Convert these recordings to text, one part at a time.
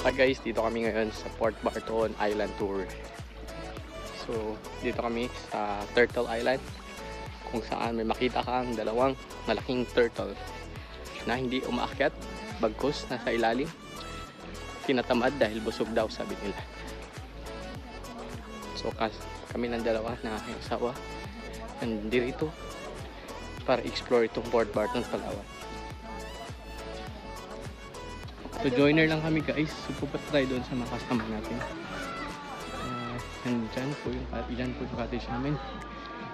Hi guys, dito kami ngayon sa Port Barton Island Tour. So, dito kami sa Turtle Island kung saan may makita kang dalawang malaking turtle na hindi umaakyat, bagkus nasa ilalim. Tinatamad dahil busog daw, sabi nila. So, kami ng dalawa na aking asawa nandito para explore itong Port Barton, Palawan. So joiner lang kami guys, so pupatry doon sa mga customer natin. And dyan po yung cottage namin.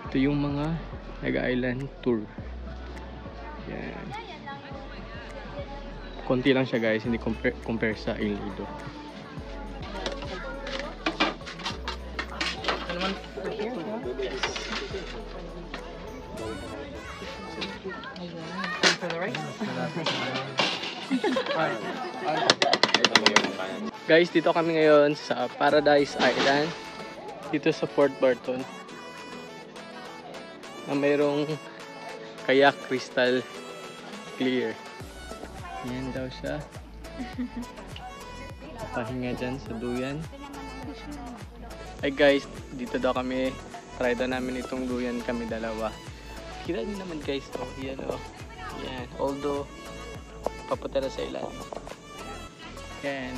Ito yung mga nag-island tour. Yan. Konti lang siya guys, hindi compare sa Il Nido. Guys, dito kami ngayon sa Paradise Island, dito sa Port Barton, na mayroong kayak crystal clear. Yan daw siya. Pahinga dyan sa duyan. Ay guys, dito daw kami, try daw namin itong duyan kami dalawa. Kita nyo naman guys, oh, yan oh. Yan, although papatera sa ilalim. Yan.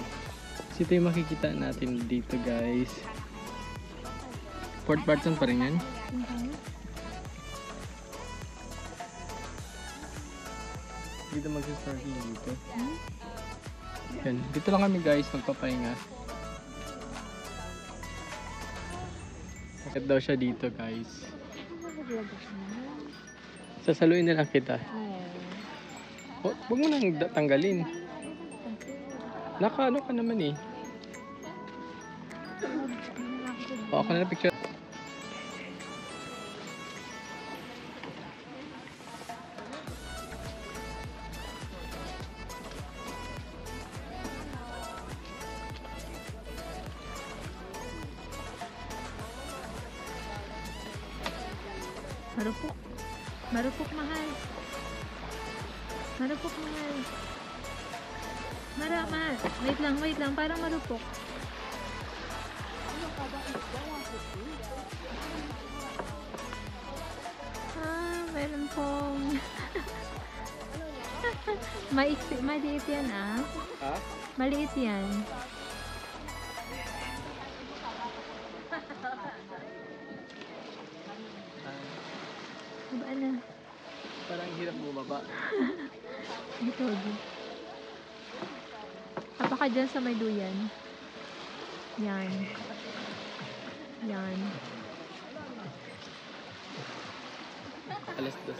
So, ito yung makikita natin dito guys. Port Barton pa rin yan. Dito mag-snorkeling dito. Yan. Dito lang kami guys magpapahinga. Bakit daw siya dito guys? Sasaluin na lang kita. Huwag mo nang tanggalin. Naka-ano ka naman eh. O, ako na picture. Marupok. Marupok mahal. Marupok mahal. Mahal. Wait lang. Parang marupok. Meron pong maliit yan ah. Ha? Maliit yan. Diba na? Parang hirap bumaba. Ito din. Apaka dyan sa may duyan. Yan. Yan. Alas 2.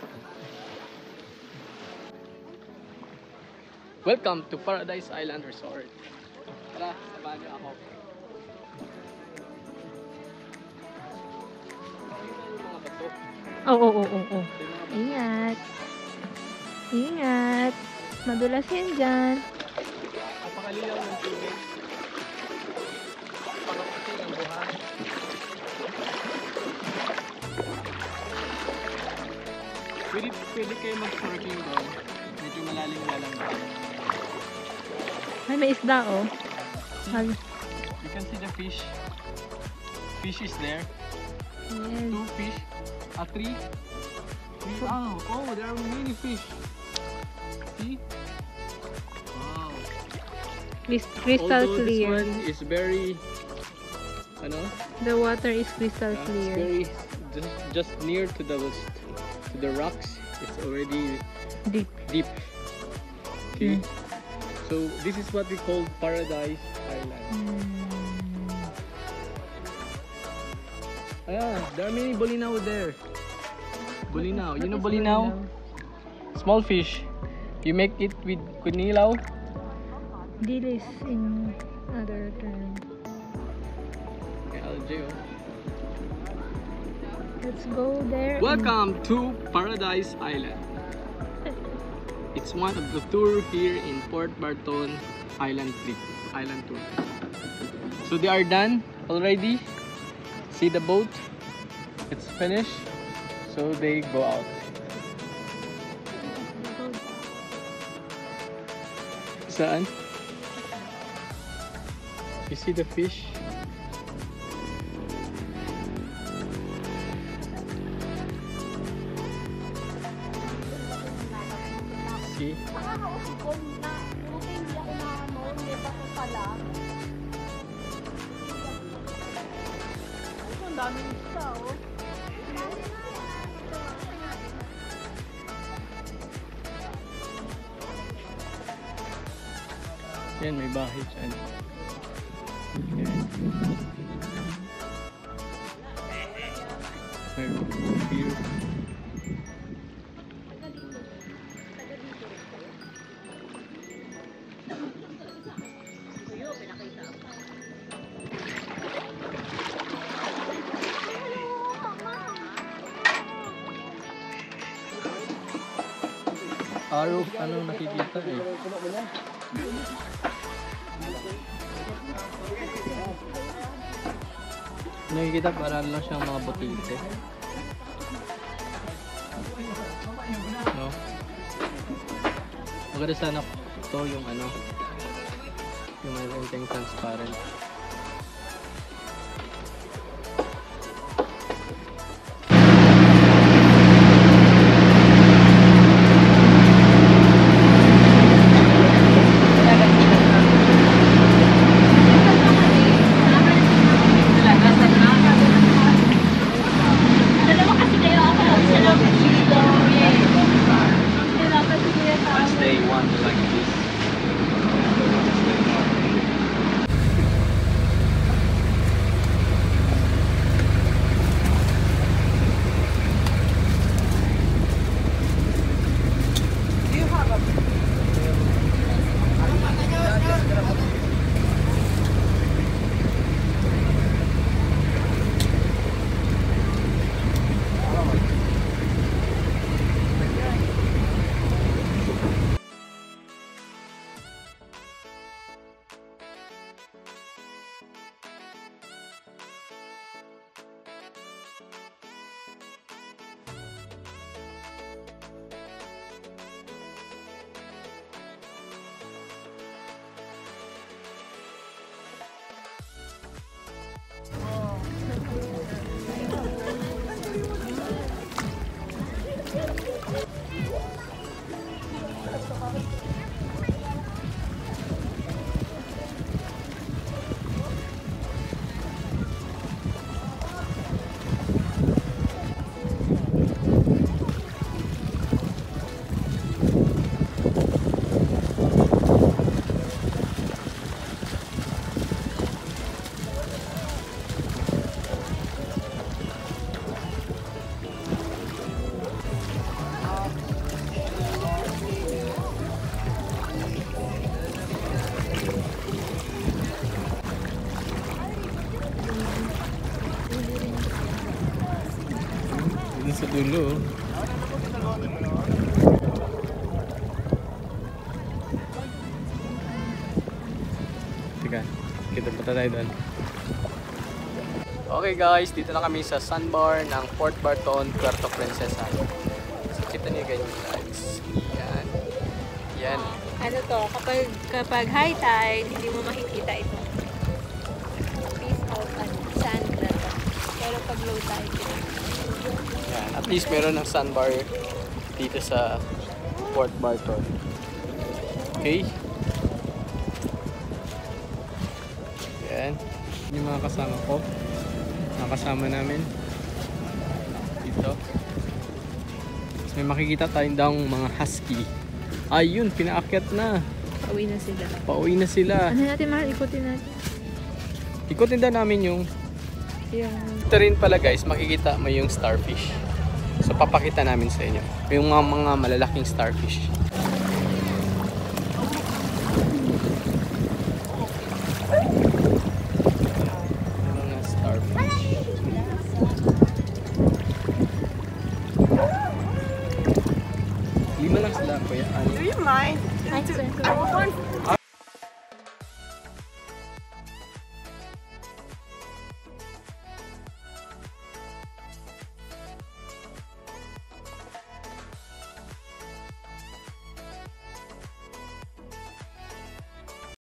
Welcome to Paradise Island Resort. Tara, samahan niyo ako. Mga bato. Oo. Ingat. Ingat. Madulas yan dyan. Napakalinaw ng tubig. Pangapati ng buhay. Pwede kayo mag-snorkeling doon. Medyo malalim na lang doon. Ay, may isda oh. You can see the fish. Fish is there. Yes. 2 fish. 3. Oh, there are many fish. See? Wow. Crystal Although clear. this one is very, The water is crystal it's clear. very just near to the rocks. It's already Deep. Okay. So this is what we call Paradise Island. There are many bolinaw there. Bolinaw. You know bolinaw? Small fish. You make it with kunilaw. Dilis in other term. Okay, LJO. Let's go there. Welcome to Paradise Island. It's one of the tour here in Port Barton Island Tour. So they are done already. See the boat? It's finished. So they go out. Saan? You see the fish? See? Ang daming isa, oh. Yan, may bahay dyan. Yan. May view. Araw, ano nakikita eh. Nakikita para lang siyang mga butite. No? Maganda sana to yung ano, yung mayroong transparent. Day one like this. Dun sa dulo. Teka, kita pa tayo doon. Okay guys, dito na kami sa sandbar ng Fort Barton, Puerto Princesa. So, kita niyo ganyan guys. Yan. Yan. Ano to, kapag high tide, hindi mo makikita ito. Piece of sand na to. Pero pag low tide, Yan. At least meron ng sandbar dito sa Fort Barton. Okay? Yan. Yung mga kasama ko. Nakasama namin. Dito. Tapos may makikita tayong daw mga husky. Ayun, pinaakyat na. pauwi na sila. Pauwi na sila. Ano natin, mahal? Ikutin natin. Ikutin daw namin yung... Ito rin pala guys, makikita mo yung starfish. So papakita namin sa inyo. Yung mga malalaking starfish. Yung mga starfish. Lima lang sila kuya. Ano? Hi, sir.